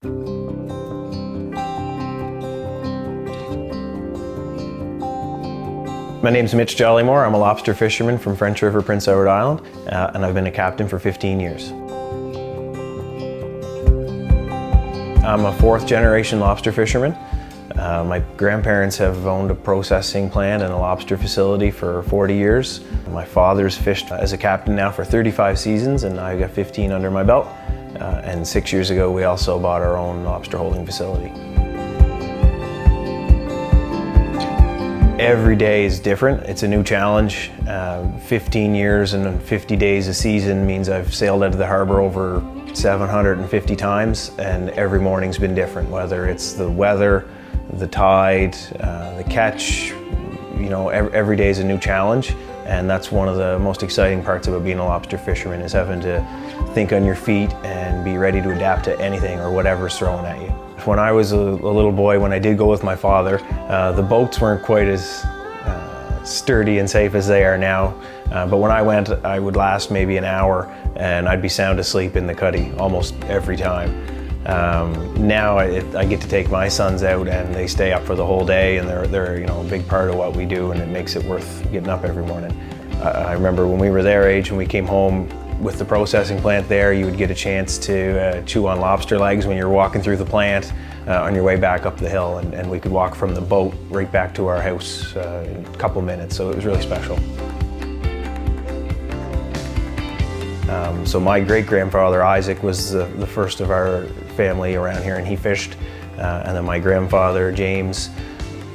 My name's Mitch Jollimore. I'm a lobster fisherman from French River, Prince Edward Island, and I've been a captain for 15 years. I'm a fourth generation lobster fisherman. My grandparents have owned a processing plant and a lobster facility for 40 years. My father's fished as a captain now for 35 seasons, and I got 15 under my belt. And 6 years ago, we also bought our own lobster holding facility. Every day is different. It's a new challenge. 15 years and 50 days a season means I've sailed out of the harbor over 750 times, and every morning's been different, whether it's the weather, the tide, the catch. You know, every day is a new challenge, and that's one of the most exciting parts about being a lobster fisherman, is having to think on your feet and be ready to adapt to anything or whatever's thrown at you. When I was a little boy, when I did go with my father, the boats weren't quite as sturdy and safe as they are now. But when I went, I would last maybe an hour and I'd be sound asleep in the cuddy almost every time. Now I get to take my sons out and they stay up for the whole day, and they're a big part of what we do, and it makes it worth getting up every morning. I remember when we were their age, when we came home with the processing plant there, you would get a chance to chew on lobster legs when you're walking through the plant on your way back up the hill, and we could walk from the boat right back to our house in a couple minutes, so it was really special. So my great-grandfather Isaac was the first of our family around here, and he fished, and then my grandfather James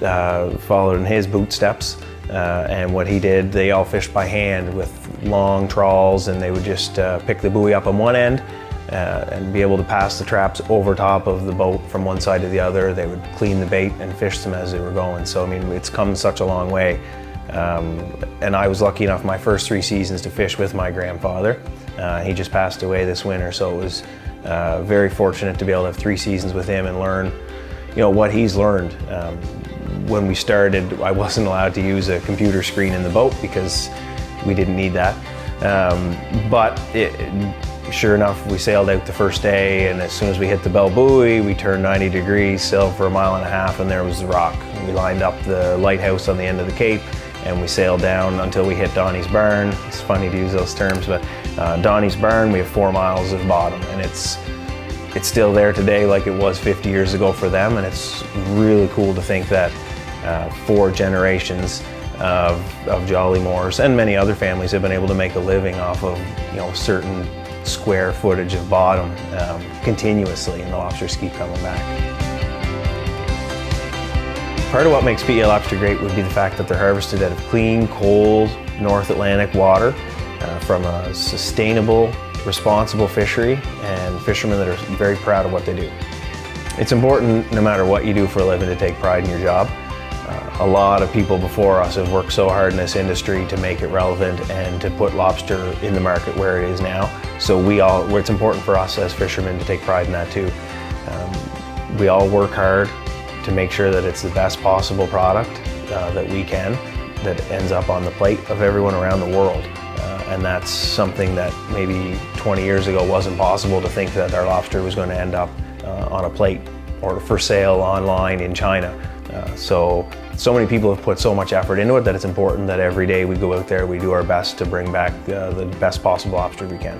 followed in his bootsteps. And what he did, they all fished by hand with long trawls, and they would just pick the buoy up on one end and be able to pass the traps over top of the boat from one side to the other. They would clean the bait and fish them as they were going. So I mean, it's come such a long way. And I was lucky enough my first 3 seasons to fish with my grandfather. He just passed away this winter, so it was very fortunate to be able to have 3 seasons with him and learn, what he's learned. When we started, I wasn't allowed to use a computer screen in the boat because we didn't need that. But sure enough, we sailed out the first day, and as soon as we hit the bell buoy, we turned 90 degrees, sailed for 1.5 miles, and there was the rock. We lined up the lighthouse on the end of the cape, and we sailed down until we hit Donnie's Barn. It's funny to use those terms, but Donnie's Barn, we have 4 miles of bottom, and it's still there today like it was 50 years ago for them, and it's really cool to think that 4 generations of Jollimore's and many other families have been able to make a living off of certain square footage of bottom continuously, and the lobsters keep coming back. Part of what makes PEI lobster great would be the fact that they're harvested out of clean, cold North Atlantic water from a sustainable, responsible fishery, and fishermen that are very proud of what they do. It's important, no matter what you do for a living, to take pride in your job. A lot of people before us have worked so hard in this industry to make it relevant and to put lobster in the market where it is now. So it's important for us as fishermen to take pride in that too. We all work hard to make sure that it's the best possible product that we can, that ends up on the plate of everyone around the world. And that's something that maybe 20 years ago wasn't possible to think, that our lobster was going to end up on a plate or for sale online in China. So many people have put so much effort into it that it's important that every day we go out there, we do our best to bring back the best possible lobster we can.